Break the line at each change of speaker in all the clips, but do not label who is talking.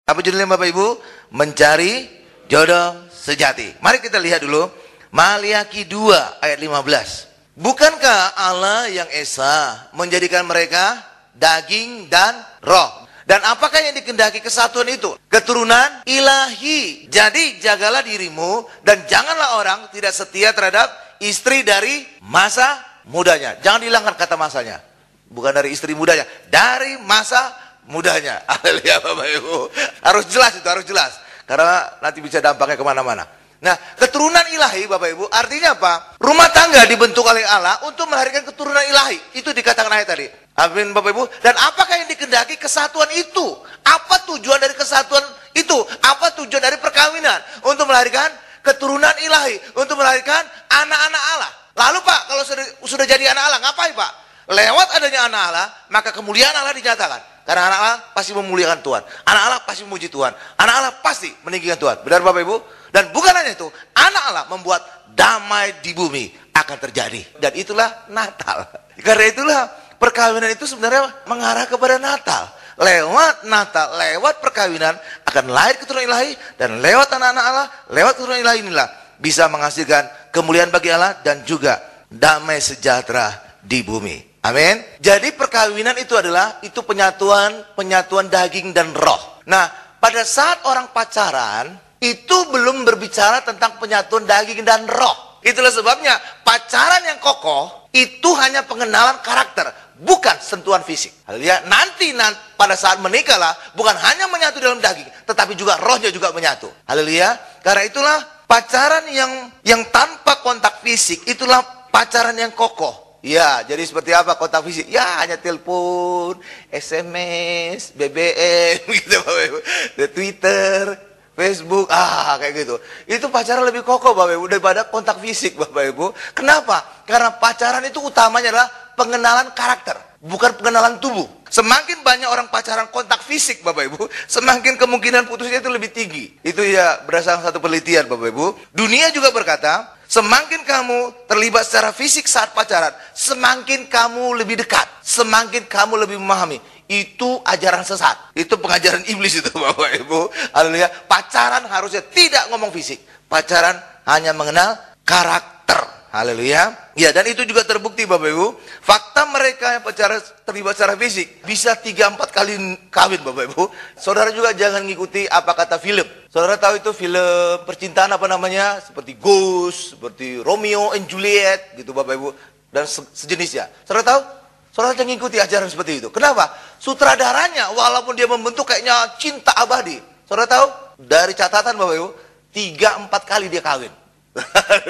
Apa judulnya Bapak Ibu? Mencari jodoh sejati. Mari kita lihat dulu Maliaki 2 ayat 15. Bukankah Allah yang esa menjadikan mereka daging dan roh? Dan apakah yang dikehendaki kesatuan itu? Keturunan ilahi. Jadi jagalah dirimu dan janganlah orang tidak setia terhadap istri dari masa mudanya. Jangan dihilangkan kata masanya. Bukan dari istri mudanya, dari masa mudanya. Haleluya Bapak Ibu. Harus jelas itu, harus jelas. Karena nanti bisa dampaknya kemana-mana. Nah, keturunan ilahi Bapak Ibu artinya apa? Rumah tangga dibentuk oleh Allah untuk melahirkan keturunan ilahi. Itu dikatakan ayat tadi. Amin Bapak Ibu. Dan apakah yang dikehendaki kesatuan itu? Apa tujuan dari kesatuan itu? Apa tujuan dari perkawinan? Untuk melahirkan keturunan ilahi. Untuk melahirkan anak-anak Allah. Lalu Pak, kalau sudah jadi anak Allah, ngapain Pak? Lewat adanya anak Allah, maka kemuliaan Allah dinyatakan. Karena anak Allah pasti memuliakan Tuhan. Anak Allah pasti memuji Tuhan. Anak Allah pasti meninggikan Tuhan. Benar Bapak Ibu? Dan bukan hanya itu, anak Allah membuat damai di bumi akan terjadi. Dan itulah Natal. Karena itulah perkawinan itu sebenarnya mengarah kepada Natal. Lewat Natal, lewat perkawinan akan lahir keturunan ilahi. Dan lewat anak-anak Allah, lewat keturunan ilahi inilah bisa menghasilkan kemuliaan bagi Allah dan juga damai sejahtera di bumi. Amin. Jadi perkawinan itu adalah penyatuan daging dan roh. Nah, pada saat orang pacaran itu belum berbicara tentang penyatuan daging dan roh. Itulah sebabnya pacaran yang kokoh itu hanya pengenalan karakter, bukan sentuhan fisik. Haleluya. Nanti pada saat menikahlah bukan hanya menyatu dalam daging, tetapi juga rohnya juga menyatu. Haleluya. Karena itulah pacaran yang tanpa kontak fisik itulah pacaran yang kokoh. Ya, jadi seperti apa kontak fisik? Ya, hanya telepon, SMS, BBM, gitu Bapak Ibu. Twitter, Facebook, kayak gitu. Itu pacaran lebih kokoh Bapak Ibu daripada kontak fisik Bapak Ibu. Kenapa? Karena pacaran itu utamanya adalah pengenalan karakter, bukan pengenalan tubuh. Semakin banyak orang pacaran kontak fisik Bapak Ibu, semakin kemungkinan putusnya itu lebih tinggi. Itu ya berdasarkan satu penelitian Bapak Ibu. Dunia juga berkata, semakin kamu terlibat secara fisik saat pacaran, semakin kamu lebih dekat, semakin kamu lebih memahami. Itu ajaran sesat. Itu pengajaran iblis itu Bapak Ibu. Haleluya. Pacaran harusnya tidak ngomong fisik. Pacaran hanya mengenal karakter. Haleluya. Ya, dan itu juga terbukti Bapak Ibu. Fakta mereka yang terlibat secara fisik bisa 3-4 kali kawin Bapak Ibu. Saudara juga jangan ngikuti apa kata film. Saudara tahu itu film percintaan apa namanya? Seperti Ghost, seperti Romeo and Juliet gitu Bapak Ibu. Dan sejenisnya. Saudara tahu? Saudara jangan ngikuti ajaran seperti itu. Kenapa? Sutradaranya walaupun dia membentuk kayaknya cinta abadi. Saudara tahu? Dari catatan Bapak Ibu, 3-4 kali dia kawin.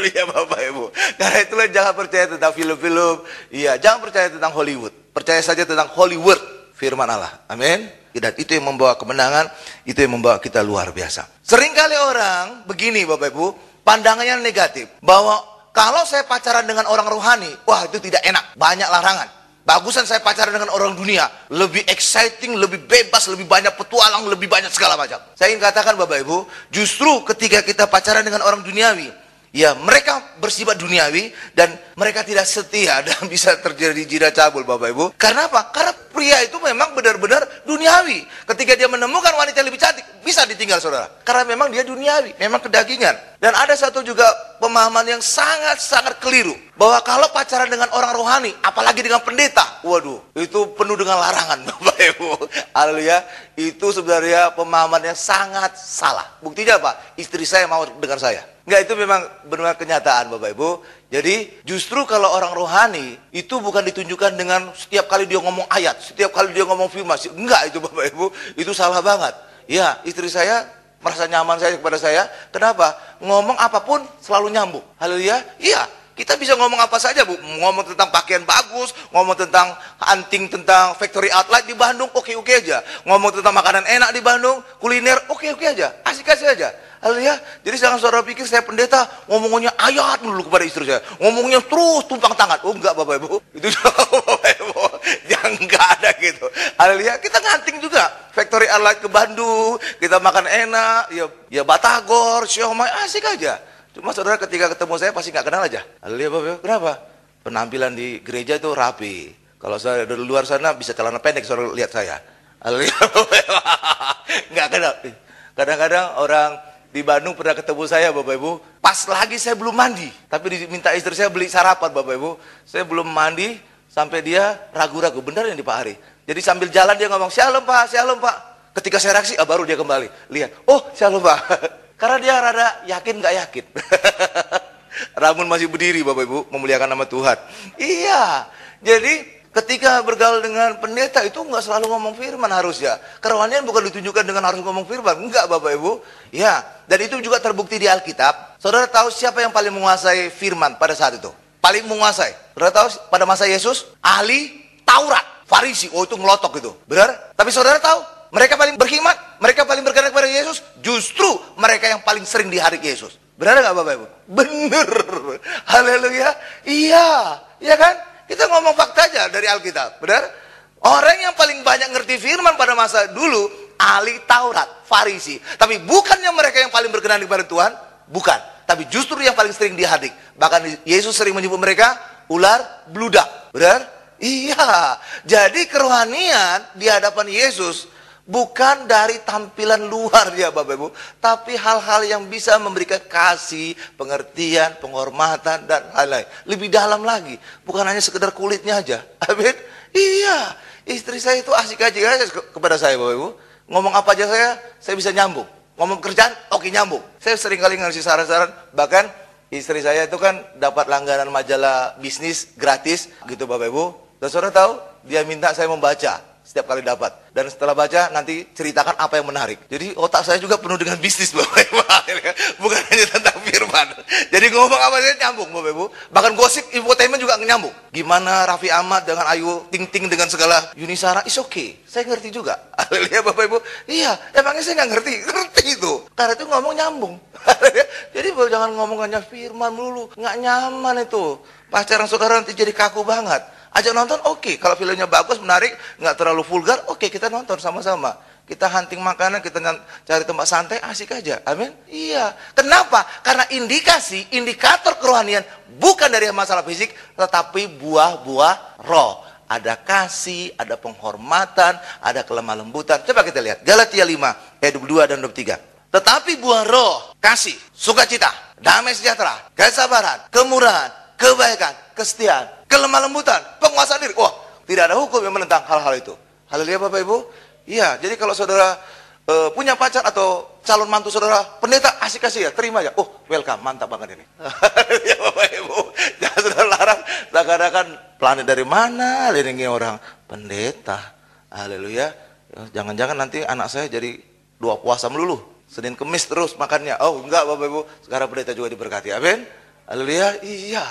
Lihat Bapak Ibu. Karena itulah jangan percaya tentang film-film. Iya, jangan percaya tentang Hollywood. Percaya saja tentang Hollywood, firman Allah. Amin. Dan itu yang membawa kemenangan, itu yang membawa kita luar biasa. Seringkali orang begini Bapak Ibu, pandangannya negatif. Bahwa kalau saya pacaran dengan orang rohani, wah itu tidak enak, banyak larangan. Bagusan saya pacaran dengan orang dunia, lebih exciting, lebih bebas, lebih banyak petualang, lebih banyak segala macam. Saya ingin katakan Bapak Ibu, justru ketika kita pacaran dengan orang duniawi, ya mereka bersifat duniawi dan mereka tidak setia dan bisa terjadi jina cabul Bapak Ibu. Karena apa? Karena pria itu memang benar-benar duniawi. Ketika dia menemukan wanita yang lebih cantik, bisa ditinggal saudara. Karena memang dia duniawi, memang kedagingan. Dan ada satu juga pemahaman yang sangat-sangat keliru. Bahwa kalau pacaran dengan orang rohani, apalagi dengan pendeta, waduh, itu penuh dengan larangan Bapak Ibu. Haleluya. Itu sebenarnya pemahaman yang sangat salah. Buktinya apa? Istri saya mau dengan saya. Enggak, itu memang benar kenyataan Bapak Ibu. Jadi justru kalau orang rohani itu bukan ditunjukkan dengan setiap kali dia ngomong ayat, setiap kali dia ngomong firman. Enggak, itu Bapak Ibu, itu salah banget. Ya, istri saya merasa nyaman saya kepada saya. Kenapa? Ngomong apapun selalu nyambung. Haleluya. Iya, kita bisa ngomong apa saja Bu. Ngomong tentang pakaian bagus, ngomong tentang hunting, tentang factory outlet di Bandung, oke-oke aja. Ngomong tentang makanan enak di Bandung, kuliner, oke-oke aja. Asik-asik aja. Haleluya. Jadi jangan saudara pikir saya pendeta ngomongnya ayat dulu kepada istri saya. Ngomongnya terus tumpang tangan. Oh enggak Bapak Ibu. Itu Bapak Ibu. Yang enggak ada gitu. Haleluya. Kita nganting juga. Factory outlet ke Bandung, kita makan enak, ya batagor, siomay, asik aja. Cuma saudara ketika ketemu saya pasti nggak kenal aja. Haleluya Bapak Ibu. Kenapa? Penampilan di gereja itu rapi. Kalau saya dari luar sana bisa celana pendek saudara lihat saya. Haleluya. Nggak kenal. Kadang-kadang orang di Bandung pernah ketemu saya, Bapak Ibu. Pas lagi saya belum mandi. Tapi diminta istri saya beli sarapan, Bapak Ibu. Saya belum mandi, sampai dia ragu-ragu. Benar yang di Pak Hari. Jadi sambil jalan dia ngomong, "Shalom Pak, shalom Pak." Ketika saya reaksi, baru dia kembali. Lihat, "Oh shalom Pak." Karena dia rada yakin nggak yakin. Namun masih berdiri, Bapak Ibu, memuliakan nama Tuhan. Iya, jadi ketika bergaul dengan pendeta itu nggak selalu ngomong firman harusnya. Kerohanian bukan ditunjukkan dengan harus ngomong firman. Enggak, Bapak Ibu. Ya, dan itu juga terbukti di Alkitab. Saudara tahu siapa yang paling menguasai firman pada saat itu? Paling menguasai. Saudara tahu pada masa Yesus? Ahli Taurat, Farisi. Oh, itu ngelotok itu. Benar? Tapi saudara tahu? Mereka paling berkhidmat, mereka paling berkenan kepada Yesus. Justru mereka yang paling sering diharik Yesus. Benar nggak Bapak Ibu? Bener. Haleluya. Iya, iya kan? Kita ngomong fakta aja dari Alkitab, benar? Orang yang paling banyak ngerti firman pada masa dulu, ahli Taurat, Farisi. Tapi bukannya mereka yang paling berkenan kepada Tuhan, bukan. Tapi justru yang paling sering dihadik. Bahkan Yesus sering menyebut mereka ular bludak, benar? Iya. Jadi kerohanian di hadapan Yesus bukan dari tampilan luar ya Bapak Ibu, tapi hal-hal yang bisa memberikan kasih, pengertian, penghormatan, dan lain-lain. Lebih dalam lagi, bukan hanya sekedar kulitnya aja. Amin. Iya, istri saya itu asik-asik aja kepada saya Bapak Ibu. Ngomong apa aja saya bisa nyambung. Ngomong kerjaan, oke nyambung. Saya sering kali ngasih saran-saran, bahkan istri saya itu kan dapat langganan majalah bisnis gratis gitu Bapak Ibu. Dan saudara tahu, dia minta saya membaca setiap kali dapat. Dan setelah baca, nanti ceritakan apa yang menarik. Jadi otak saya juga penuh dengan bisnis, Bapak Ibu. Bukan hanya tentang firman. Jadi ngomong apa saja nyambung, Bapak Ibu. Bahkan gosip, infotainment juga nyambung. Gimana Raffi Ahmad dengan Ayu Ting Ting dengan segala Yunisara, is okay. Saya ngerti juga. Haleluya, Bapak Ibu. Iya, emangnya saya nggak ngerti. Ngerti itu. Karena itu ngomong nyambung. Jadi jangan ngomong hanya firman dulu. Nggak nyaman itu. Pacaran saudara nanti jadi kaku banget. Ajak nonton, oke. Kalau filmnya bagus, menarik, nggak terlalu vulgar, oke, kita nonton sama-sama. Kita hunting makanan, kita cari tempat santai, asik aja. Amin? Iya. Kenapa? Karena indikator kerohanian bukan dari masalah fisik, tetapi buah-buah roh. Ada kasih, ada penghormatan, ada kelemah lembutan. Coba kita lihat. Galatia 5, ayat 22 dan 23. Tetapi buah roh, kasih, sukacita, damai sejahtera, kesabaran, kemurahan, kebaikan, kesetiaan, kelemah lembutan, penguasaan diri. Wah, tidak ada hukum yang menentang hal-hal itu. Haleluya Bapak Ibu. Iya, jadi kalau saudara punya pacar atau calon mantu saudara pendeta, asik-asik ya, terima aja. Oh, welcome, mantap banget ini. Ya Bapak Ibu, jangan saudara larang. Seakan-akan planet dari mana ini orang pendeta. Haleluya. Jangan-jangan nanti anak saya jadi 2 puasa melulu. Senin Kemis terus makannya. Oh, enggak Bapak Ibu. Sekarang pendeta juga diberkati. Amin. Haleluya. Iya.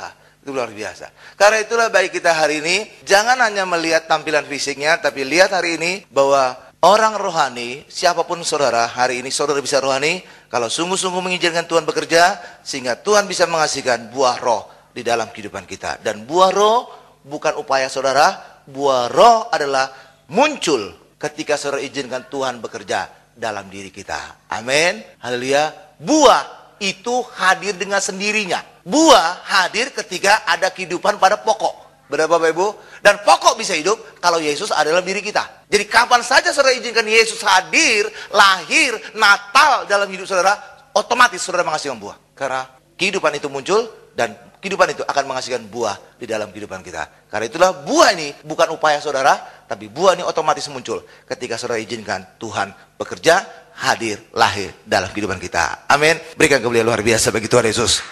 Itu luar biasa. Karena itulah baik kita hari ini, jangan hanya melihat tampilan fisiknya, tapi lihat hari ini bahwa orang rohani, siapapun saudara, hari ini saudara bisa rohani, kalau sungguh-sungguh mengizinkan Tuhan bekerja, sehingga Tuhan bisa menghasilkan buah roh di dalam kehidupan kita. Dan buah roh bukan upaya saudara, buah roh adalah muncul ketika saudara izinkan Tuhan bekerja dalam diri kita. Amin. Haleluya. Buah itu hadir dengan sendirinya. Buah hadir ketika ada kehidupan pada pokok. Benar Bapak Ibu? Dan pokok bisa hidup kalau Yesus ada dalam diri kita. Jadi kapan saja saudara izinkan Yesus hadir, lahir, natal dalam hidup saudara, otomatis saudara menghasilkan buah. Karena kehidupan itu muncul dan kehidupan itu akan menghasilkan buah di dalam kehidupan kita. Karena itulah buah ini bukan upaya saudara, tapi buah ini otomatis muncul ketika saudara izinkan Tuhan bekerja, hadir, lahir dalam kehidupan kita. Amin. Berikan kemuliaan luar biasa bagi Tuhan Yesus.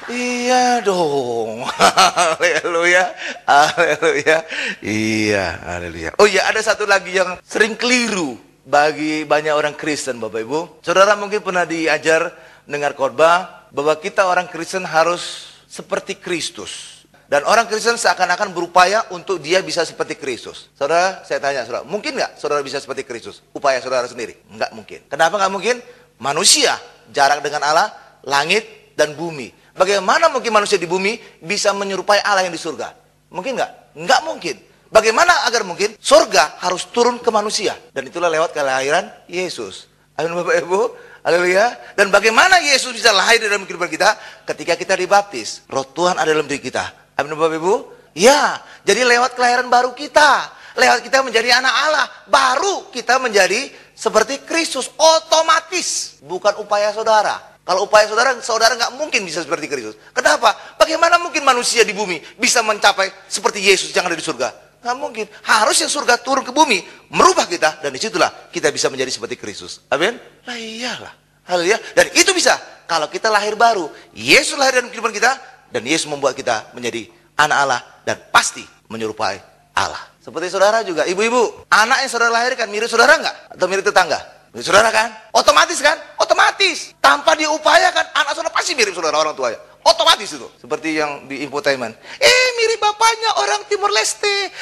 Iya dong. Haleluya. Haleluya. Iya, haleluya. Oh iya, ada satu lagi yang sering keliru bagi banyak orang Kristen Bapak Ibu. Saudara mungkin pernah diajar dengar khotbah bahwa kita orang Kristen harus seperti Kristus. Dan orang Kristen seakan-akan berupaya untuk dia bisa seperti Kristus. Saudara, saya tanya saudara, mungkin nggak saudara bisa seperti Kristus? Upaya saudara sendiri? Nggak mungkin. Kenapa nggak mungkin? Manusia, jarak dengan Allah, langit dan bumi. Bagaimana mungkin manusia di bumi bisa menyerupai Allah yang di surga? Mungkin nggak? Nggak mungkin. Bagaimana agar mungkin? Surga harus turun ke manusia. Dan itulah lewat kelahiran Yesus. Amin Bapak Ibu. Haleluya. Dan bagaimana Yesus bisa lahir dalam kehidupan kita? Ketika kita dibaptis. Roh Tuhan ada dalam diri kita. Amin Bapak Ibu. Ya, jadi lewat kelahiran baru kita. lewat kita menjadi anak Allah, baru kita menjadi seperti Kristus. Otomatis, bukan upaya saudara. Kalau upaya saudara, saudara nggak mungkin bisa seperti Kristus. Kenapa? Bagaimana mungkin manusia di bumi bisa mencapai seperti Yesus yang ada di surga? Nggak mungkin. Harusnya surga turun ke bumi, merubah kita, dan disitulah kita bisa menjadi seperti Kristus. Amin? Lah iyalah. Haleluya. Dan itu bisa kalau kita lahir baru. Yesus lahir dalam kehidupan kita, dan Yesus membuat kita menjadi anak Allah, dan pasti menyerupai Allah. Seperti saudara juga, ibu-ibu, anak yang saudara lahirkan mirip saudara nggak? Atau mirip tetangga? Mirip saudara kan? Otomatis kan? Otomatis. Tanpa diupayakan, anak saudara pasti mirip saudara orang tuanya. Otomatis itu. Seperti yang di infotainment. Mirip bapaknya orang Timor Leste.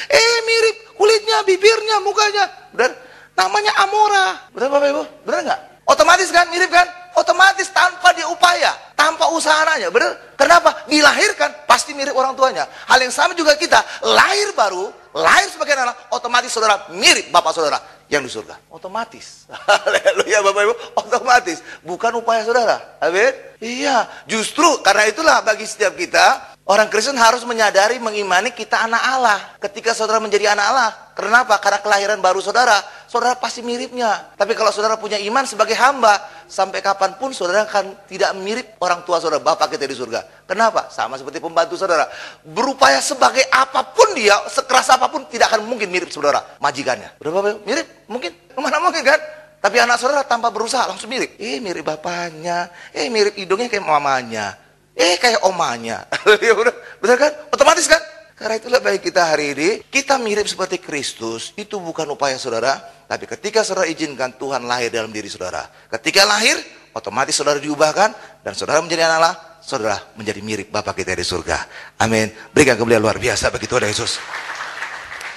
Mirip kulitnya, bibirnya, mukanya. Benar? Namanya Amora. Benar Bapak Ibu? Benar nggak? Otomatis kan? Mirip kan? Otomatis tanpa diupaya, tanpa usaha anaknya. Benar? Kenapa? Dilahirkan pasti mirip orang tuanya. Hal yang sama juga kita, lahir baru, lahir sebagai anak, otomatis saudara mirip bapak saudara yang di surga. Otomatis. Haleluya Bapak Ibu, otomatis. Bukan upaya saudara. Amin? Iya, justru karena itulah bagi setiap kita, orang Kristen harus menyadari, mengimani kita anak Allah. Ketika saudara menjadi anak Allah, kenapa? Karena kelahiran baru saudara, saudara pasti miripnya. Tapi kalau saudara punya iman sebagai hamba, sampai kapanpun saudara akan tidak mirip orang tua saudara, bapak kita di surga. Kenapa? Sama seperti pembantu saudara. Berupaya sebagai apapun dia, sekeras apapun, tidak akan mungkin mirip saudara, majikannya. Berapa mirip? Mungkin? Mana mungkin kan? Tapi anak saudara tanpa berusaha langsung mirip. Mirip bapaknya. Mirip hidungnya kayak mamanya. Kayak omanya. Benar kan? Otomatis kan? Karena itulah bagi kita hari ini, kita mirip seperti Kristus. Itu bukan upaya saudara, tapi ketika saudara izinkan Tuhan lahir dalam diri saudara. Ketika lahir, otomatis saudara diubahkan, dan saudara menjadi anak Allah, saudara menjadi mirip Bapa kita di surga. Amin. Berikan kemuliaan luar biasa bagi Tuhan Yesus.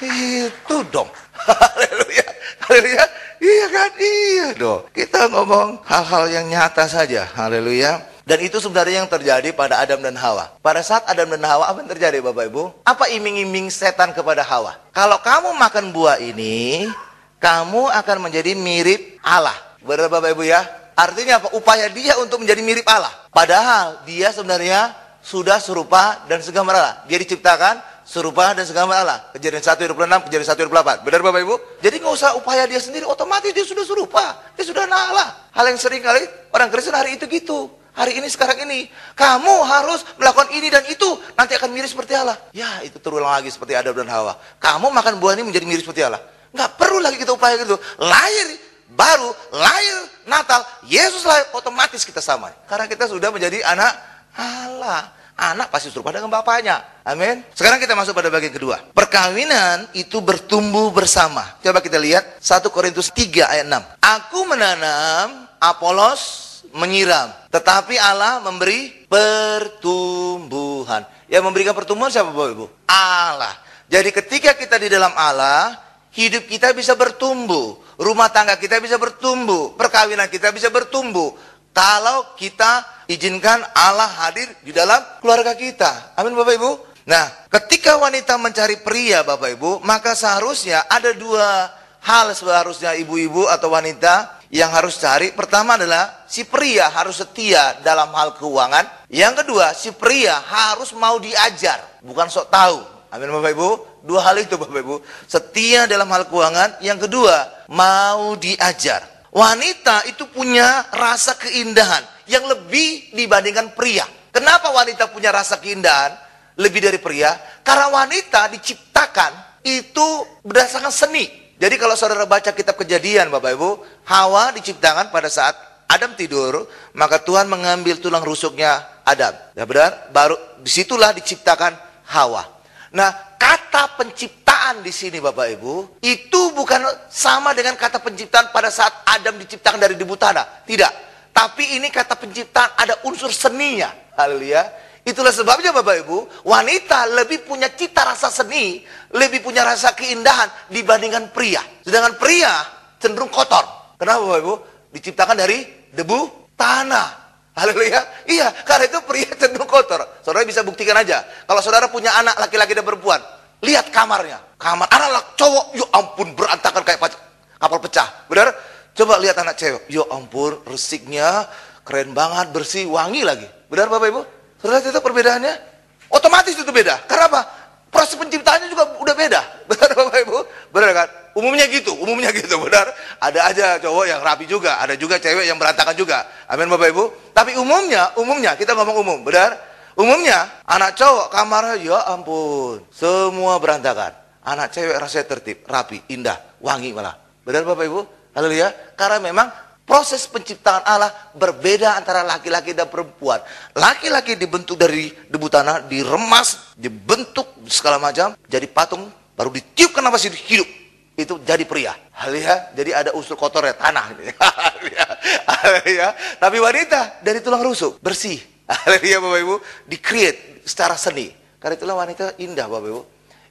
Itu dong. Haleluya. Haleluya. Iya kan? Iya dong. Kita ngomong hal-hal yang nyata saja. Haleluya. Dan itu sebenarnya yang terjadi pada Adam dan Hawa. Pada saat Adam dan Hawa, apa yang terjadi Bapak Ibu? Apa iming-iming setan kepada Hawa? Kalau kamu makan buah ini, kamu akan menjadi mirip Allah. Benar Bapak Ibu ya? Artinya apa? Upaya dia untuk menjadi mirip Allah. Padahal dia sebenarnya sudah serupa dan segambar Allah. Dia diciptakan serupa dan segambar Allah. Kejadian 1:26, Kejadian 1:24. Benar Bapak Ibu? Jadi nggak usah upaya dia sendiri, otomatis dia sudah serupa. Dia sudah anak Allah. Hal yang sering kali orang Kristen hari itu gitu. Hari ini, sekarang ini, kamu harus melakukan ini dan itu, nanti akan mirip seperti Allah. Ya, itu terulang lagi seperti Adam dan Hawa. Kamu makan buah ini menjadi mirip seperti Allah. Nggak perlu lagi kita upaya gitu. Lahir baru, lahir Natal, Yesus lahir, otomatis kita sama. Karena kita sudah menjadi anak Allah. Anak pasti serupa dengan bapaknya. Amin. Sekarang kita masuk pada bagian kedua. Perkawinan itu bertumbuh bersama. Coba kita lihat 1 Korintus 3 ayat 6. Aku menanam, Apolos menyiram, tetapi Allah memberi pertumbuhan. Yang memberikan pertumbuhan siapa Bapak Ibu? Allah. Jadi ketika kita di dalam Allah, hidup kita bisa bertumbuh, rumah tangga kita bisa bertumbuh, perkawinan kita bisa bertumbuh. Kalau kita izinkan Allah hadir di dalam keluarga kita. Amin Bapak Ibu. Nah, ketika wanita mencari pria Bapak Ibu, maka seharusnya ada dua hal seharusnya ibu-ibu atau wanita yang harus cari. Pertama adalah si pria harus setia dalam hal keuangan. Yang kedua, si pria harus mau diajar, bukan sok tahu. Amin Bapak Ibu. Dua hal itu Bapak Ibu. Setia dalam hal keuangan. Yang kedua, mau diajar. Wanita itu punya rasa keindahan yang lebih dibandingkan pria. Kenapa wanita punya rasa keindahan lebih dari pria? Karena wanita diciptakan itu berdasarkan seni. Jadi kalau saudara baca kitab Kejadian Bapak Ibu, Hawa diciptakan pada saat Adam tidur, maka Tuhan mengambil tulang rusuknya Adam. Ya benar? Baru disitulah diciptakan Hawa. Nah, kata penciptaan di sini Bapak Ibu, itu bukan sama dengan kata penciptaan pada saat Adam diciptakan dari debu tanah. Tidak. Tapi ini kata penciptaan ada unsur seninya. Haleluya. Itulah sebabnya Bapak Ibu, wanita lebih punya cita rasa seni, lebih punya rasa keindahan dibandingkan pria. Sedangkan pria cenderung kotor. Kenapa Bapak Ibu? Diciptakan dari debu tanah. Haleluya. Iya, karena itu pria cenderung kotor. Saudara bisa buktikan aja. Kalau saudara punya anak laki-laki dan perempuan, lihat kamarnya. Kamar anak cowok, ya ampun berantakan kayak kapal pecah. Benar? Coba lihat anak cewek. Ya ampun, resiknya keren banget, bersih, wangi lagi. Benar Bapak Ibu? Saudara itu perbedaannya? Otomatis itu beda. Karena apa? Proses penciptaannya juga udah beda. Benar Bapak Ibu? Benar kan? Umumnya gitu, benar. Ada aja cowok yang rapi juga, ada juga cewek yang berantakan juga. Amin Bapak Ibu. Tapi umumnya kita ngomong umum, benar? Umumnya anak cowok kamarnya ya ampun, semua berantakan. Anak cewek rasanya tertib, rapi, indah, wangi malah. Benar Bapak Ibu? Haleluya. Karena memang proses penciptaan Allah berbeda antara laki-laki dan perempuan. Laki-laki dibentuk dari debu tanah, diremas, dibentuk segala macam, jadi patung, baru ditiupkan nafas hidup. Itu jadi pria. Haleluya. Jadi ada unsur kotornya, tanah. Haleluya. Tapi wanita dari tulang rusuk, bersih. Haleluya Bapak Ibu. Di-create secara seni. Karena itulah wanita indah Bapak Ibu.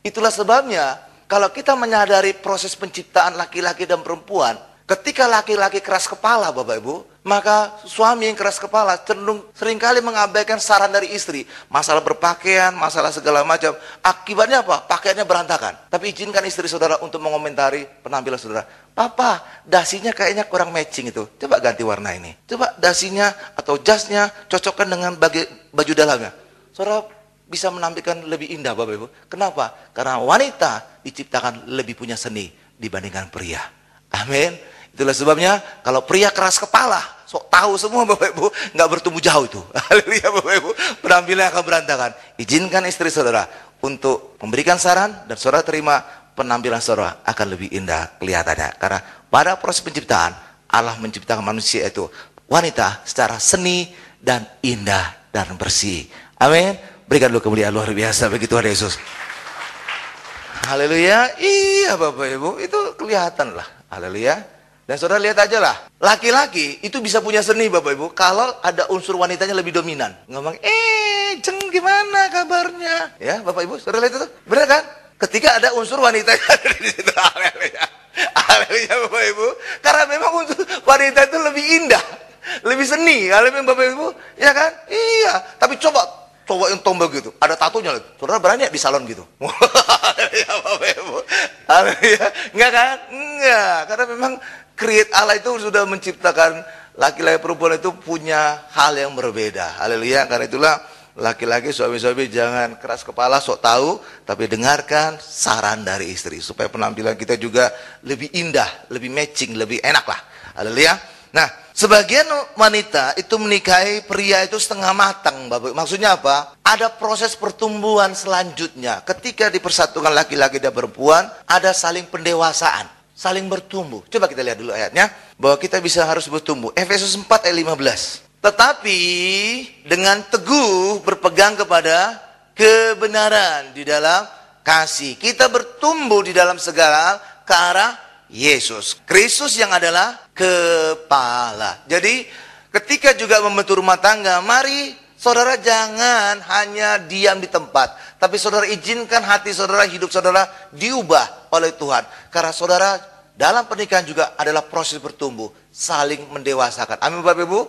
Itulah sebabnya kalau kita menyadari proses penciptaan laki-laki dan perempuan, ketika laki-laki keras kepala Bapak Ibu, maka suami yang keras kepala cenderung seringkali mengabaikan saran dari istri. Masalah berpakaian, masalah segala macam. Akibatnya apa? Pakaiannya berantakan. Tapi izinkan istri saudara untuk mengomentari penampilan saudara. Papa, dasinya kayaknya kurang matching itu. Coba ganti warna ini. Coba dasinya atau jasnya cocokkan dengan baju dalamnya. Saudara bisa menampilkan lebih indah Bapak Ibu. Kenapa? Karena wanita diciptakan lebih punya seni dibandingkan pria. Amin. Itulah sebabnya kalau pria keras kepala, sok tahu semua Bapak Ibu, nggak bertumbuh jauh itu. Haleluya Bapak Ibu, penampilannya akan berantakan. Izinkan istri saudara untuk memberikan saran dan saudara terima, penampilan saudara akan lebih indah kelihatannya. Karena pada proses penciptaan, Allah menciptakan manusia itu wanita secara seni dan indah dan bersih. Amin. Berikan dulu kemuliaan luar biasa bagi Tuhan Yesus. Haleluya. Iya Bapak Ibu, itu kelihatan lah. Haleluya. Dan saudara lihat aja lah, laki-laki itu bisa punya seni Bapak Ibu kalau ada unsur wanitanya lebih dominan. Ngomong, Jeng gimana kabarnya? Ya Bapak Ibu, saudara lihat itu, benar kan? Ketika ada unsur wanitanya di situ, haleluya. Haleluya Bapak Ibu. Karena memang unsur wanita itu lebih indah, lebih seni. Haleluya Bapak Ibu, ya kan? Iya, tapi coba cowok yang tombol gitu, ada tatonya, saudara berani ya di salon gitu? Haleluya Bapak Ibu. Haleluya. Enggak kan? Enggak, karena memang create Allah itu sudah menciptakan laki-laki perempuan itu punya hal yang berbeda. Haleluya. Karena itulah laki-laki suami-suami jangan keras kepala sok tahu, tapi dengarkan saran dari istri supaya penampilan kita juga lebih indah, lebih matching, lebih enak lah. Haleluya. Nah, sebagian wanita itu menikahi pria itu setengah matang, Bapak. Maksudnya apa? Ada proses pertumbuhan selanjutnya. Ketika dipersatukan laki-laki dan perempuan, ada saling pendewasaan. Saling bertumbuh. Coba kita lihat dulu ayatnya. Bahwa kita harus bertumbuh. Efesus 4 ayat 15. Tetapi dengan teguh berpegang kepada kebenaran di dalam kasih. Kita bertumbuh di dalam segala ke arah Yesus. Kristus yang adalah kepala. Jadi ketika juga membentuk rumah tangga, mari saudara jangan hanya diam di tempat. Tapi saudara izinkan hati saudara, hidup saudara diubah oleh Tuhan. Karena saudara dalam pernikahan juga adalah proses bertumbuh, saling mendewasakan. Amin Bapak Ibu?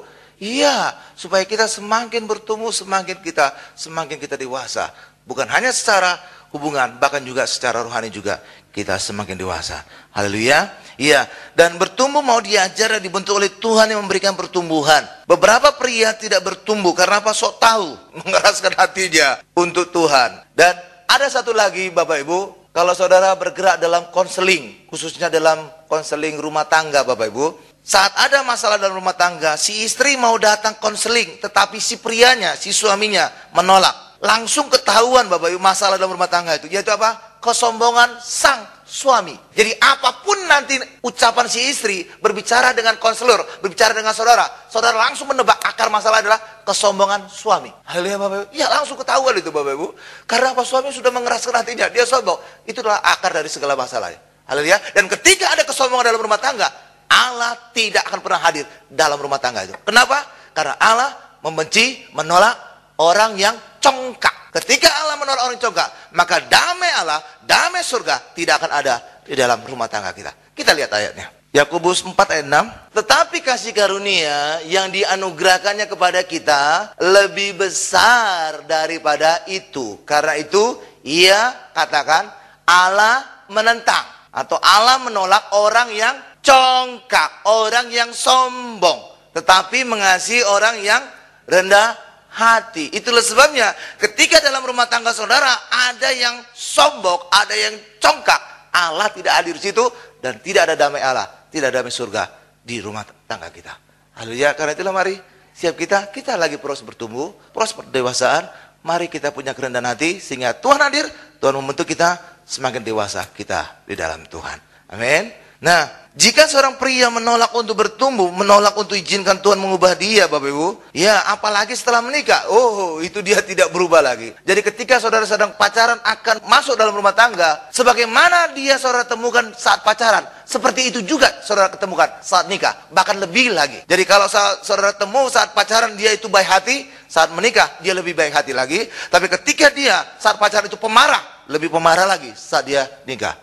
Iya, supaya kita semakin bertumbuh, semakin kita dewasa. Bukan hanya secara hubungan, bahkan juga secara rohani juga kita semakin dewasa. Haleluya. Iya, dan bertumbuh mau diajar dan dibentuk oleh Tuhan yang memberikan pertumbuhan. Beberapa pria tidak bertumbuh karena apa? Sok tahu, mengeraskan hatinya untuk Tuhan. Dan ada satu lagi Bapak Ibu, kalau saudara bergerak dalam konseling, khususnya dalam konseling rumah tangga Bapak Ibu, saat ada masalah dalam rumah tangga, si istri mau datang konseling, tetapi si prianya, si suaminya menolak. Langsung ketahuan Bapak Ibu masalah dalam rumah tangga itu, yaitu apa? Kesombongan sang suami. Jadi apapun nanti ucapan si istri berbicara dengan konselor, berbicara dengan saudara, saudara langsung menebak akar masalah adalah kesombongan suami. Haleluya Bapak Ibu. Ya langsung ketahuan itu Bapak Ibu. Karena apa? Suami sudah mengeraskan hatinya, dia sombong. Itu adalah akar dari segala masalahnya. Haleluya. Dan ketika ada kesombongan dalam rumah tangga, Allah tidak akan pernah hadir dalam rumah tangga itu. Kenapa? Karena Allah membenci, menolak orang yang congkak. Ketika Allah menolak orang congkak, maka damai Allah, damai surga tidak akan ada di dalam rumah tangga kita. Kita lihat ayatnya. Yakobus 4 ayat 6. Tetapi kasih karunia yang dianugerahkannya kepada kita lebih besar daripada itu. Karena itu ia katakan Allah menentang atau Allah menolak orang yang congkak, orang yang sombong, tetapi mengasihi orang yang rendah hati. Itulah sebabnya ketika dalam rumah tangga saudara ada yang sombong, ada yang congkak, Allah tidak hadir di situ, dan tidak ada damai Allah, tidak ada damai surga di rumah tangga kita. Haleluya. Karena itulah mari siap kita lagi proses bertumbuh, proses pendewasaan. Mari kita punya kerendahan hati sehingga Tuhan hadir, Tuhan membentuk kita semakin dewasa kita di dalam Tuhan. Amin. Nah, jika seorang pria menolak untuk bertumbuh, menolak untuk izinkan Tuhan mengubah dia, Bapak Ibu, ya apalagi setelah menikah, oh itu dia tidak berubah lagi. Jadi ketika saudara sedang pacaran akan masuk dalam rumah tangga, sebagaimana dia saudara temukan saat pacaran, seperti itu juga saudara ketemukan saat nikah, bahkan lebih lagi. Jadi kalau saudara temu saat pacaran dia itu baik hati, saat menikah dia lebih baik hati lagi. Tapi ketika dia saat pacaran itu pemarah, lebih pemarah lagi saat dia nikah.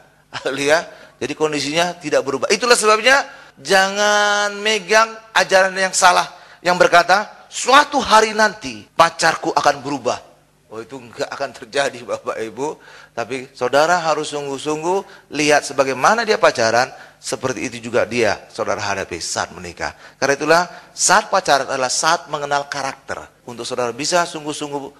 Lihat. Jadi kondisinya tidak berubah. Itulah sebabnya jangan megang ajaran yang salah yang berkata suatu hari nanti pacarku akan berubah. Oh itu enggak akan terjadi Bapak Ibu. Tapi saudara harus sungguh-sungguh lihat sebagaimana dia pacaran, seperti itu juga dia saudara hadapi saat menikah. Karena itulah saat pacaran adalah saat mengenal karakter. Untuk saudara bisa sungguh-sungguh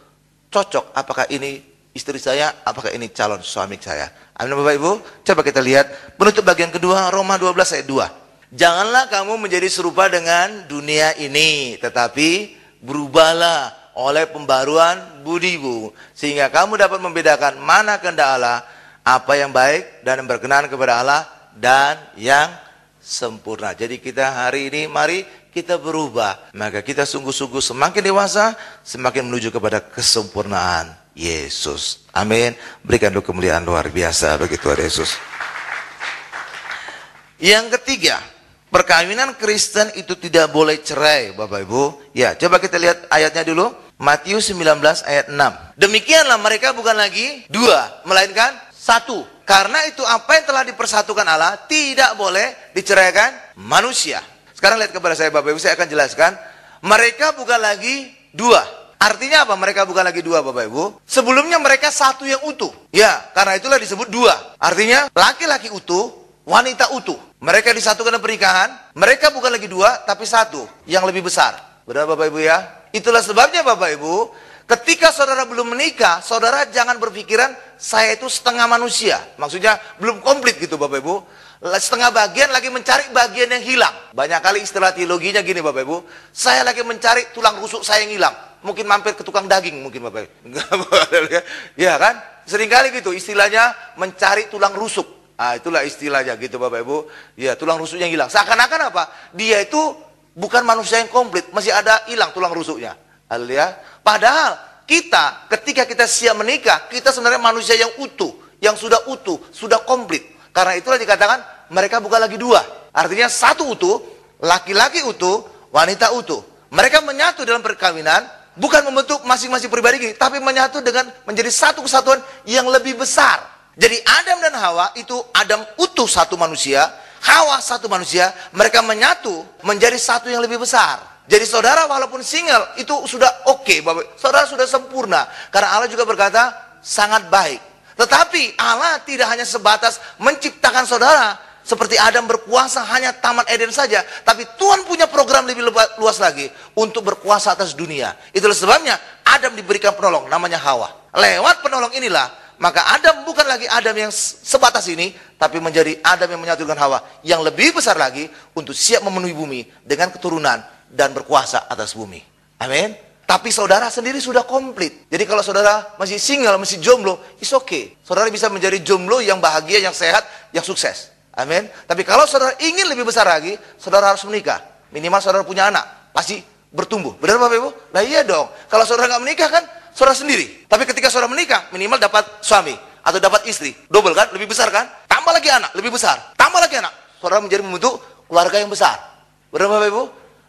cocok apakah ini istri saya, apakah ini calon suami saya. Amin Bapak Ibu. Coba kita lihat penutup bagian kedua, Roma 12 ayat 2. Janganlah kamu menjadi serupa dengan dunia ini, tetapi berubahlah oleh pembaruan budimu, sehingga kamu dapat membedakan mana kehendak Allah, apa yang baik dan yang berkenan kepada Allah, dan yang sempurna. Jadi kita hari ini mari kita berubah, maka kita sungguh-sungguh semakin dewasa, semakin menuju kepada kesempurnaan Yesus. Amin. Berikan dulu kemuliaan luar biasa bagi Tuhan Yesus. Yang ketiga, perkawinan Kristen itu tidak boleh cerai, Bapak Ibu. Ya, coba kita lihat ayatnya dulu. Matius 19 ayat 6. Demikianlah mereka bukan lagi dua, melainkan satu. Karena itu apa yang telah dipersatukan Allah tidak boleh diceraikan manusia. Sekarang lihat kepada saya Bapak Ibu, saya akan jelaskan. Mereka bukan lagi dua. Artinya apa? Mereka bukan lagi dua Bapak Ibu. Sebelumnya mereka satu yang utuh. Ya, karena itulah disebut dua. Artinya laki-laki utuh, wanita utuh. Mereka disatukan dalam pernikahan. Mereka bukan lagi dua, tapi satu yang lebih besar. Benar Bapak Ibu ya? Itulah sebabnya Bapak Ibu, ketika saudara belum menikah, saudara jangan berpikiran saya itu setengah manusia. Maksudnya belum komplit gitu Bapak Ibu. Setengah bagian lagi mencari bagian yang hilang. Banyak kali istilah teologinya gini Bapak Ibu. Saya lagi mencari tulang rusuk saya yang hilang. Mungkin mampir ke tukang daging mungkin Bapak Ibu. Ya kan? Seringkali gitu istilahnya mencari tulang rusuk. Ah itulah istilahnya gitu Bapak Ibu. Ya tulang rusuknya yang hilang. Seakan-akan apa? Dia itu bukan manusia yang komplit. Masih ada hilang tulang rusuknya. Haleluya. Padahal kita ketika kita siap menikah, kita sebenarnya manusia yang utuh. Yang sudah utuh, sudah komplit. Karena itulah dikatakan mereka bukan lagi dua. Artinya satu utuh, laki-laki utuh, wanita utuh. Mereka menyatu dalam perkawinan, bukan membentuk masing-masing pribadi gini, tapi menyatu dengan menjadi satu kesatuan yang lebih besar. Jadi Adam dan Hawa itu Adam utuh satu manusia, Hawa satu manusia, mereka menyatu menjadi satu yang lebih besar. Jadi saudara walaupun single itu sudah oke, saudara sudah sempurna. Karena Allah juga berkata sangat baik. Tetapi Allah tidak hanya sebatas menciptakan saudara seperti Adam berkuasa hanya Taman Eden saja, tapi Tuhan punya program lebih luas lagi untuk berkuasa atas dunia. Itulah sebabnya Adam diberikan penolong namanya Hawa. Lewat penolong inilah maka Adam bukan lagi Adam yang sebatas ini, tapi menjadi Adam yang menyatu dengan Hawa yang lebih besar lagi untuk siap memenuhi bumi dengan keturunan dan berkuasa atas bumi. Amin. Tapi saudara sendiri sudah komplit. Jadi kalau saudara masih single, masih jomblo, it's okay. Saudara bisa menjadi jomblo yang bahagia, yang sehat, yang sukses. Amin. Tapi kalau saudara ingin lebih besar lagi, saudara harus menikah. Minimal saudara punya anak, pasti bertumbuh. Benar Bapak Ibu? Nah iya dong. Kalau saudara nggak menikah kan, saudara sendiri. Tapi ketika saudara menikah, minimal dapat suami atau dapat istri. Double kan? Lebih besar kan? Tambah lagi anak, lebih besar. Tambah lagi anak. Saudara menjadi membentuk keluarga yang besar. Benar Bapak Ibu?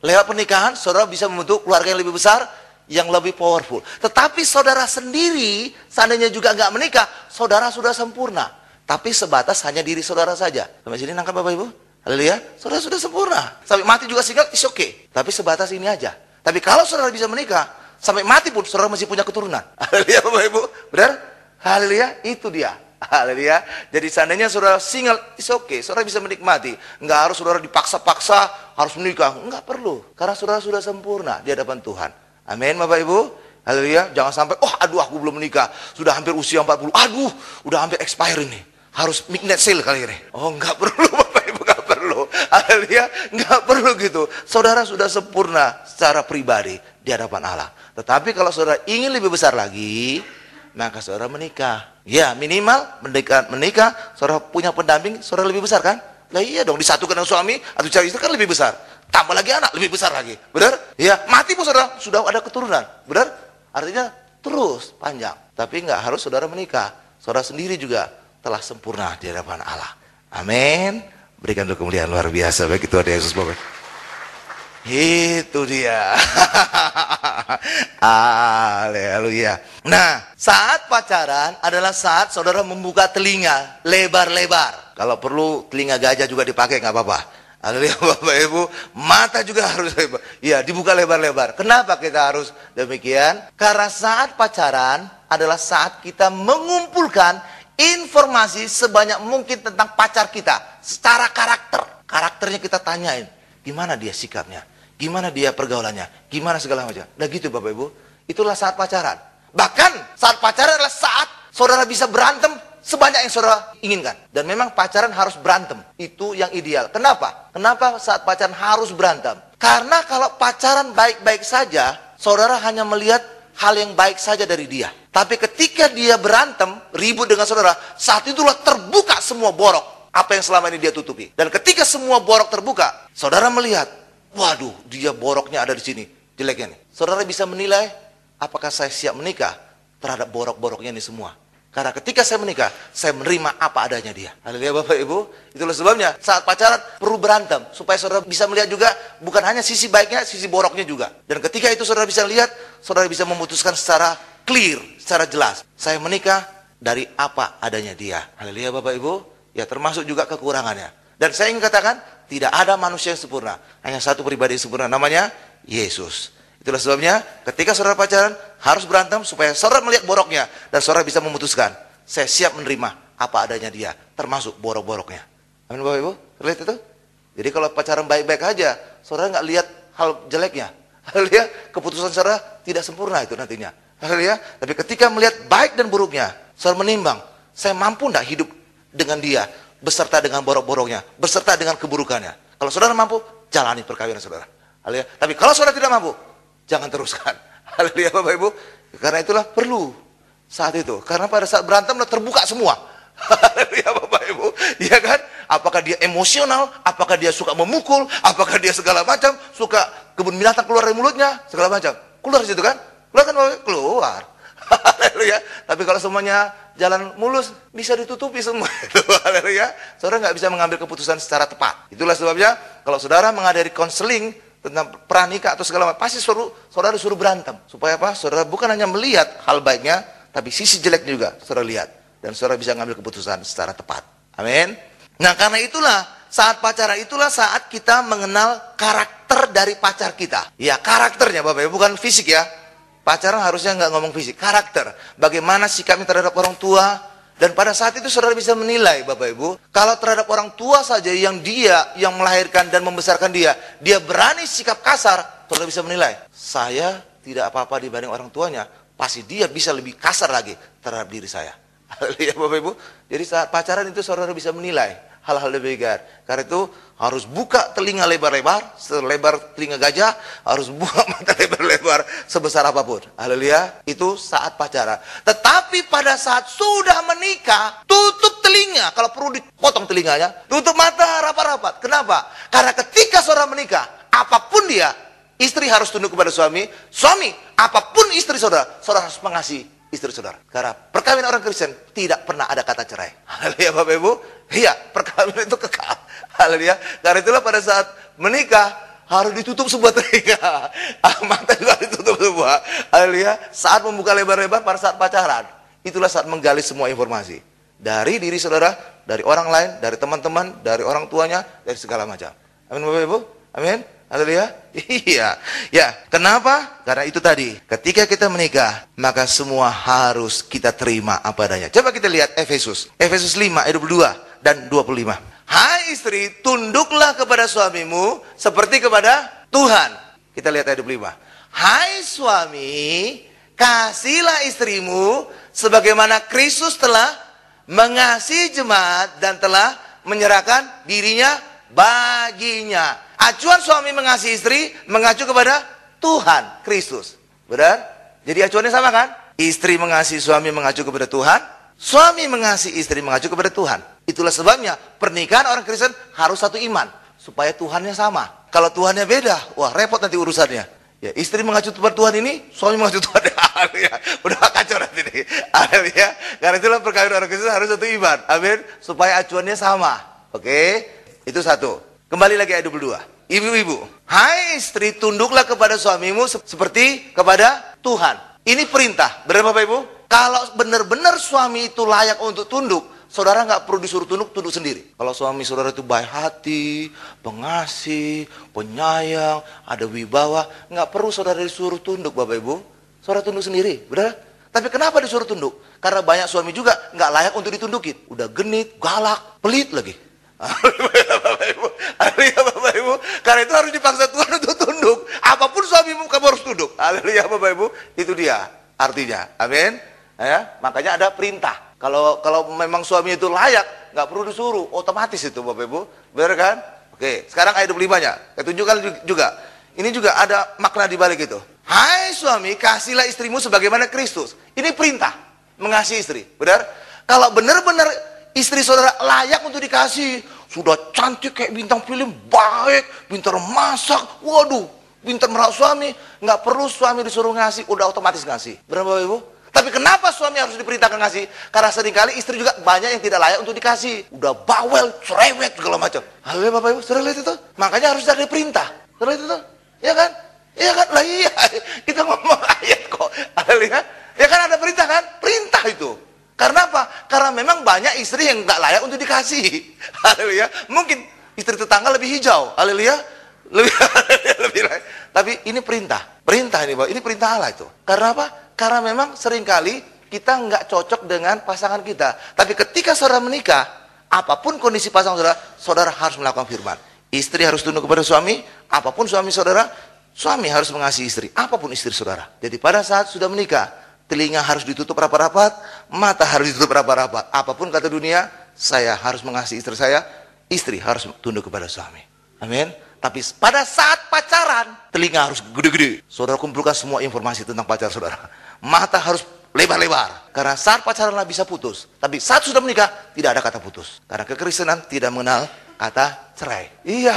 Lewat pernikahan, saudara bisa membentuk keluarga yang lebih besar, yang lebih powerful. Tetapi saudara sendiri, seandainya juga nggak menikah, saudara sudah sempurna. Tapi sebatas hanya diri saudara saja. Sampai sini nangkap Bapak Ibu? Haleluya. Saudara sudah sempurna. Sampai mati juga single, it's okay. Tapi sebatas ini aja. Tapi kalau saudara bisa menikah, sampai mati pun saudara masih punya keturunan. Haleluya Bapak Ibu. Benar? Haleluya. Itu dia. Haleluya. Jadi seandainya saudara single, it's okay. Saudara bisa menikmati. Nggak harus saudara dipaksa-paksa harus menikah. Nggak perlu. Karena saudara sudah sempurna di hadapan Tuhan. Amin Bapak Ibu. Haleluya. Jangan sampai, oh aduh aku belum menikah. Sudah hampir usia 40. Aduh, udah hampir expire ini. harus midnight sale kali ini. Oh, nggak perlu Bapak Ibu, nggak perlu. Haleluya, nggak perlu gitu. Saudara sudah sempurna secara pribadi di hadapan Allah. Tetapi kalau saudara ingin lebih besar lagi, maka saudara menikah. Ya, minimal menikah, saudara punya pendamping, saudara lebih besar kan? Lah iya dong, disatukan dengan suami atau cari istri kan lebih besar. Tambah lagi anak, lebih besar lagi. Benar? Ya, mati pun saudara sudah ada keturunan. Benar? Artinya terus panjang. Tapi nggak harus saudara menikah. Saudara sendiri juga telah sempurna di hadapan Allah. Amin. Berikan dulu kemuliaan luar biasa bagi Tuhan Yesus Bapak. Itu dia. Haleluya. Nah, saat pacaran adalah saat saudara membuka telinga lebar-lebar. Kalau perlu telinga gajah juga dipakai, nggak apa-apa. Haleluya Bapak Ibu. Mata juga harus lebar. Ya, dibuka lebar-lebar. Kenapa kita harus demikian? Karena saat pacaran adalah saat kita mengumpulkan informasi sebanyak mungkin tentang pacar kita secara karakter. Karakternya kita tanyain, gimana dia sikapnya, gimana dia pergaulannya, gimana segala macam. Nah gitu Bapak Ibu, itulah saat pacaran. Bahkan saat pacaran adalah saat saudara bisa berantem sebanyak yang saudara inginkan. Dan memang pacaran harus berantem, itu yang ideal. Kenapa? Kenapa saat pacaran harus berantem? Karena kalau pacaran baik-baik saja, saudara hanya melihat hal yang baik saja dari dia. Tapi ketika dia berantem, ribut dengan saudara, saat itulah terbuka semua borok apa yang selama ini dia tutupi. Dan ketika semua borok terbuka, saudara melihat, waduh, dia boroknya ada di sini, jeleknya nih. Saudara bisa menilai, apakah saya siap menikah terhadap borok-boroknya ini semua. Karena ketika saya menikah, saya menerima apa adanya dia. Haleluya Bapak Ibu. Itulah sebabnya saat pacaran perlu berantem. Supaya saudara bisa melihat juga, bukan hanya sisi baiknya, sisi boroknya juga. Dan ketika itu saudara bisa lihat, saudara bisa memutuskan secara clear, secara jelas. Saya menikah dari apa adanya dia. Haleluya Bapak Ibu. Ya, termasuk juga kekurangannya. Dan saya ingin katakan, tidak ada manusia yang sempurna. Hanya satu pribadi yang sempurna, namanya Yesus. Itulah sebabnya ketika saudara pacaran harus berantem supaya saudara melihat boroknya. Dan saudara bisa memutuskan, saya siap menerima apa adanya dia, termasuk borok-boroknya. Amin Bapak Ibu, lihat itu. Jadi kalau pacaran baik-baik aja, saudara nggak lihat hal jeleknya. Haleluya, keputusan saudara tidak sempurna itu nantinya. Haleluya, tapi ketika melihat baik dan buruknya, saudara menimbang, saya mampu nggak hidup dengan dia, beserta dengan borok-boroknya, beserta dengan keburukannya. Kalau saudara mampu, jalani perkawinan saudara. Haleluya. Tapi kalau saudara tidak mampu, jangan teruskan. Haleluya Bapak Ibu. Karena itulah perlu saat itu. Karena pada saat berantem terbuka semua. Haleluya Bapak Ibu. Iya kan? Apakah dia emosional? Apakah dia suka memukul? Apakah dia segala macam? Suka kebun binatang keluar dari mulutnya? Segala macam. Keluar di situ kan? Keluar kan Bapak Ibu? Keluar. Haleluya. Tapi kalau semuanya jalan mulus, bisa ditutupi semua. Haleluya. Saudara nggak bisa mengambil keputusan secara tepat. Itulah sebabnya kalau saudara menghadiri konseling tentang pranikah atau segala macam, pasti saudara disuruh berantem. Supaya apa? Saudara bukan hanya melihat hal baiknya, tapi sisi jeleknya juga saudara lihat. Dan saudara bisa mengambil keputusan secara tepat. Amin. Nah karena itulah, saat pacaran itulah saat kita mengenal karakter dari pacar kita. Ya karakternya Bapak Ibu, bukan fisik ya. Pacaran harusnya nggak ngomong fisik, karakter. Bagaimana sikapnya terhadap orang tua. Dan pada saat itu saudara bisa menilai Bapak Ibu, kalau terhadap orang tua saja yang melahirkan dan membesarkan dia berani sikap kasar, saudara bisa menilai, saya tidak apa-apa dibanding orang tuanya, pasti dia bisa lebih kasar lagi terhadap diri saya. Haleluya Bapak Ibu. Jadi saat pacaran itu saudara bisa menilai hal-hal demikian. Karena itu harus buka telinga lebar-lebar, selebar telinga gajah, harus buka mata lebar-lebar sebesar apapun. Haleluya. Itu saat pacaran. Tetapi pada saat sudah menikah, tutup telinga. Kalau perlu dipotong telinganya, tutup mata rapat-rapat. Kenapa? Karena ketika saudara menikah, apapun dia, istri harus tunduk kepada suami. Suami, apapun istri saudara, saudara harus mengasihi istri saudara. Karena perkawinan orang Kristen tidak pernah ada kata cerai. Haleluya Bapak Ibu. Iya, perkawinan itu kekal. Haleluya. Karena itulah pada saat menikah harus ditutup sebuah telinga. Mata juga ditutup semua. Haleluya. Saat membuka lebar-lebar pada saat pacaran, itulah saat menggali semua informasi. Dari diri saudara, dari orang lain, dari teman-teman, dari orang tuanya, dari segala macam. Amin Bapak Ibu. Amin. Haleluya. Iya. Ya, kenapa? Karena itu tadi, ketika kita menikah, maka semua harus kita terima apa adanya. Coba kita lihat Efesus 5 ayat 22 dan 25. Hai istri, tunduklah kepada suamimu seperti kepada Tuhan. Kita lihat ayat 25. Hai suami, kasihilah istrimu sebagaimana Kristus telah mengasihi jemaat dan telah menyerahkan dirinya baginya. Acuan suami mengasihi istri mengacu kepada Tuhan Kristus. Benar? Jadi acuannya sama kan? Istri mengasihi suami mengacu kepada Tuhan, suami mengasihi istri mengacu kepada Tuhan. Itulah sebabnya pernikahan orang Kristen harus satu iman, supaya Tuhannya sama. Kalau Tuhannya beda, wah repot nanti urusannya. Ya, istri mengacu kepada Tuhan ini, suami mengacu Tuhan. Udah kacau nanti nih. Ya. Karena itulah perkawinan orang Kristen harus satu iman. Amin. Supaya acuannya sama. Oke? Itu satu. Kembali lagi ayat 22. Ibu-ibu, hai istri, tunduklah kepada suamimu seperti kepada Tuhan. Ini perintah. Benar Bapak Ibu? Kalau benar-benar suami itu layak untuk tunduk, saudara nggak perlu disuruh tunduk sendiri. Kalau suami saudara itu baik hati, pengasih, penyayang, ada wibawa, nggak perlu saudara disuruh tunduk Bapak Ibu. Saudara tunduk sendiri, benar? Tapi kenapa disuruh tunduk? Karena banyak suami juga nggak layak untuk ditundukin. Udah genit, galak, pelit lagi. Haleluya Bapak Ibu. Karena itu harus dipaksa Tuhan untuk tunduk. Apapun suamimu kamu harus tunduk. Haleluya Bapak Ibu. Itu dia artinya. Amin. Ya, makanya ada perintah. Kalau memang suami itu layak, nggak perlu disuruh, otomatis itu Bapak Ibu. Benar kan? Oke, sekarang ayat 25-nya. Saya tunjukkan juga. Ini juga ada makna di balik itu. Hai suami, kasihlah istrimu sebagaimana Kristus. Ini perintah mengasihi istri. Benar? Kalau benar-benar istri saudara layak untuk dikasih, sudah cantik kayak bintang film, baik, pintar masak, waduh, pintar merawat suami, nggak perlu suami disuruh ngasih, udah otomatis ngasih. Benar Bapak Ibu? Tapi kenapa suami harus diperintahkan ngasih? Karena seringkali istri juga banyak yang tidak layak untuk dikasih. Udah bawel, cerewet, segala macam. Haleluya Bapak Ibu, saudara lihat itu? Makanya harus ada perintah. Saudara lihat itu? Ya kan? Ya kan? Lah iya, kita ngomong ayat kok. Haleluya. Ya kan ada perintah kan? Perintah itu. Karena apa? Karena memang banyak istri yang nggak layak untuk dikasih. Haleluya. Mungkin istri tetangga lebih hijau. Haleluya. Lebih layak. Tapi ini perintah. Perintah ini, Pak. Ini perintah Allah itu. Karena apa? Karena memang seringkali kita nggak cocok dengan pasangan kita. Tapi ketika saudara menikah, apapun kondisi pasangan saudara, saudara harus melakukan firman. Istri harus tunduk kepada suami, apapun suami saudara, suami harus mengasihi istri, apapun istri saudara. Jadi pada saat sudah menikah, telinga harus ditutup rapat-rapat, mata harus ditutup rapat-rapat. Apapun kata dunia, saya harus mengasihi istri saya, istri harus tunduk kepada suami. Amin. Tapi pada saat pacaran, telinga harus gede-gede. Saudara kumpulkan semua informasi tentang pacar saudara. Mata harus lebar-lebar. Karena saat pacaran bisa putus. Tapi saat sudah menikah, tidak ada kata putus. Karena kekristenan tidak mengenal kata cerai. Iya.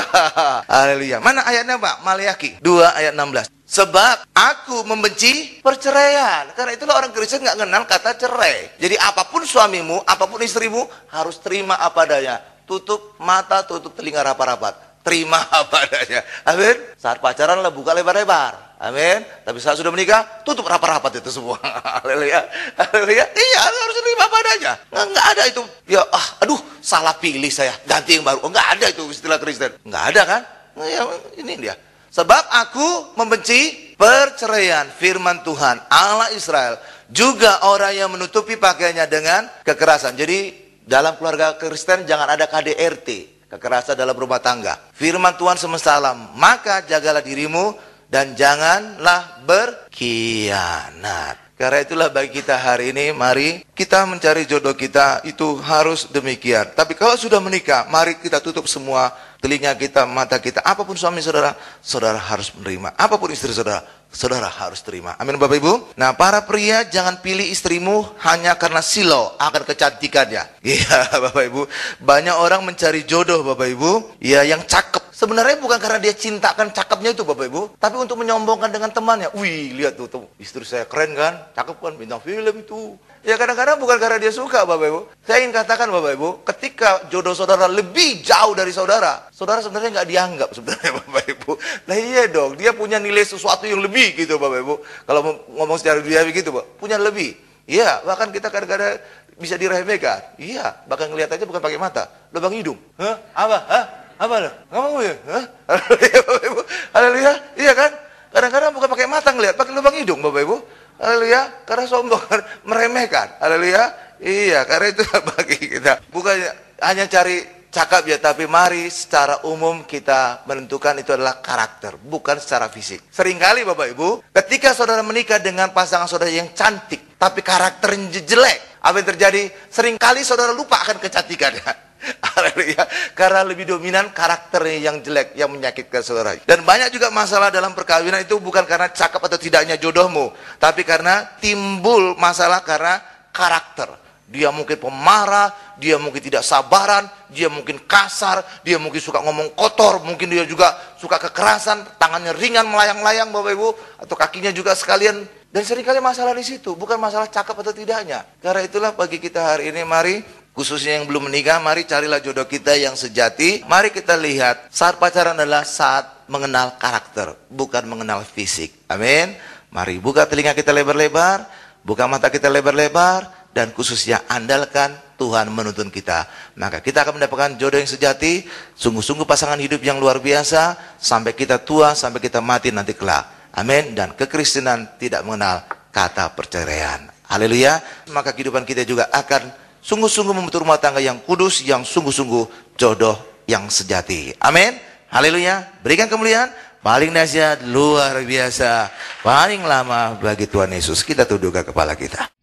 Haleluya. Mana ayatnya Pak? Maliaki 2 ayat 16. Sebab aku membenci perceraian. Karena itulah orang Kristen nggak kenal kata cerai. Jadi apapun suamimu, apapun istrimu, harus terima apa adanya. Tutup mata, tutup telinga rapat-rapat. Terima apa adanya. Amin. Saat pacaran lah buka lebar-lebar. Amin. Tapi saat sudah menikah, tutup rapat-rapat itu semua. Haleluya. Haleluya. Iya, harus terima apa adanya. Nggak ada itu. Ya, aduh, salah pilih saya. Ganti yang baru. Nggak ada itu istilah Kristen. Nggak ada kan? Ya, ini dia. Sebab aku membenci perceraian, firman Tuhan Allah Israel. Juga orang yang menutupi pakaiannya dengan kekerasan. Jadi dalam keluarga Kristen jangan ada KDRT, kekerasan dalam rumah tangga. Firman Tuhan semesta alam, maka jagalah dirimu dan janganlah berkhianat. Karena itulah bagi kita hari ini, mari kita mencari jodoh kita, itu harus demikian. Tapi kalau sudah menikah, mari kita tutup semua telinga kita, mata kita. Apapun suami saudara, saudara harus menerima. Apapun istri saudara, saudara harus terima. Amin Bapak Ibu. Nah para pria, jangan pilih istrimu hanya karena silau akan kecantikannya. Iya Bapak Ibu. Banyak orang mencari jodoh Bapak Ibu, ya yang cakep. Sebenarnya bukan karena dia cintakan cakepnya itu Bapak Ibu, tapi untuk menyombongkan dengan temannya. Wih lihat tuh, istri saya keren kan, cakep kan, bintang film itu. Ya kadang-kadang bukan karena dia suka Bapak Ibu. Saya ingin katakan Bapak Ibu, ketika jodoh saudara lebih jauh dari saudara, saudara sebenarnya nggak dianggap sebenarnya Bapak Ibu. Nah iya dong, dia punya nilai sesuatu yang lebih gitu Bapak Ibu. Kalau ngomong secara duniawi gitu Pak, punya lebih. Iya, bahkan kita kadang-kadang bisa diremehkan. Iya, bahkan ngelihat aja bukan pakai mata, lubang hidung. Hah? Apa? Hah? Apa lo? Nggak mau ya? Hah? Haleluya Bapak Ibu. Haleluya. Iya kan? Kadang-kadang bukan pakai mata ngelihat, pakai lubang hidung Bapak Ibu. Haleluya. Karena sombong, meremehkan. Haleluya. Iya, karena itu bagi kita. Bukan hanya cari cakap ya, tapi mari secara umum kita menentukan itu adalah karakter, bukan secara fisik. Seringkali Bapak Ibu, ketika saudara menikah dengan pasangan saudara yang cantik, tapi karakternya jelek, Apa yang terjadi? Seringkali saudara lupa akan kecantikannya. Haleluya. Karena lebih dominan karakternya yang jelek, yang menyakitkan saudara. Dan banyak juga masalah dalam perkawinan itu bukan karena cakep atau tidaknya jodohmu, tapi karena timbul masalah karena karakter. Dia mungkin pemarah, dia mungkin tidak sabaran, dia mungkin kasar, dia mungkin suka ngomong kotor, mungkin dia juga suka kekerasan, tangannya ringan melayang-layang Bapak Ibu, atau kakinya juga sekalian. Dan seringkali masalah di situ, bukan masalah cakep atau tidaknya. Karena itulah bagi kita hari ini, mari, khususnya yang belum menikah, mari carilah jodoh kita yang sejati. Mari kita lihat, saat pacaran adalah saat mengenal karakter, bukan mengenal fisik. Amin. Mari buka telinga kita lebar-lebar, buka mata kita lebar-lebar, dan khususnya andalkan Tuhan menuntun kita. Maka kita akan mendapatkan jodoh yang sejati, sungguh-sungguh pasangan hidup yang luar biasa, sampai kita tua, sampai kita mati nanti kelak. Amin. Dan kekristenan tidak mengenal kata perceraian. Haleluya. Maka kehidupan kita juga akan sungguh-sungguh membentuk rumah tangga yang kudus, yang sungguh-sungguh jodoh yang sejati. Amin. Haleluya. Berikan kemuliaan. Paling dahsyat, luar biasa, paling lama bagi Tuhan Yesus. Kita tundukkan kepala kita.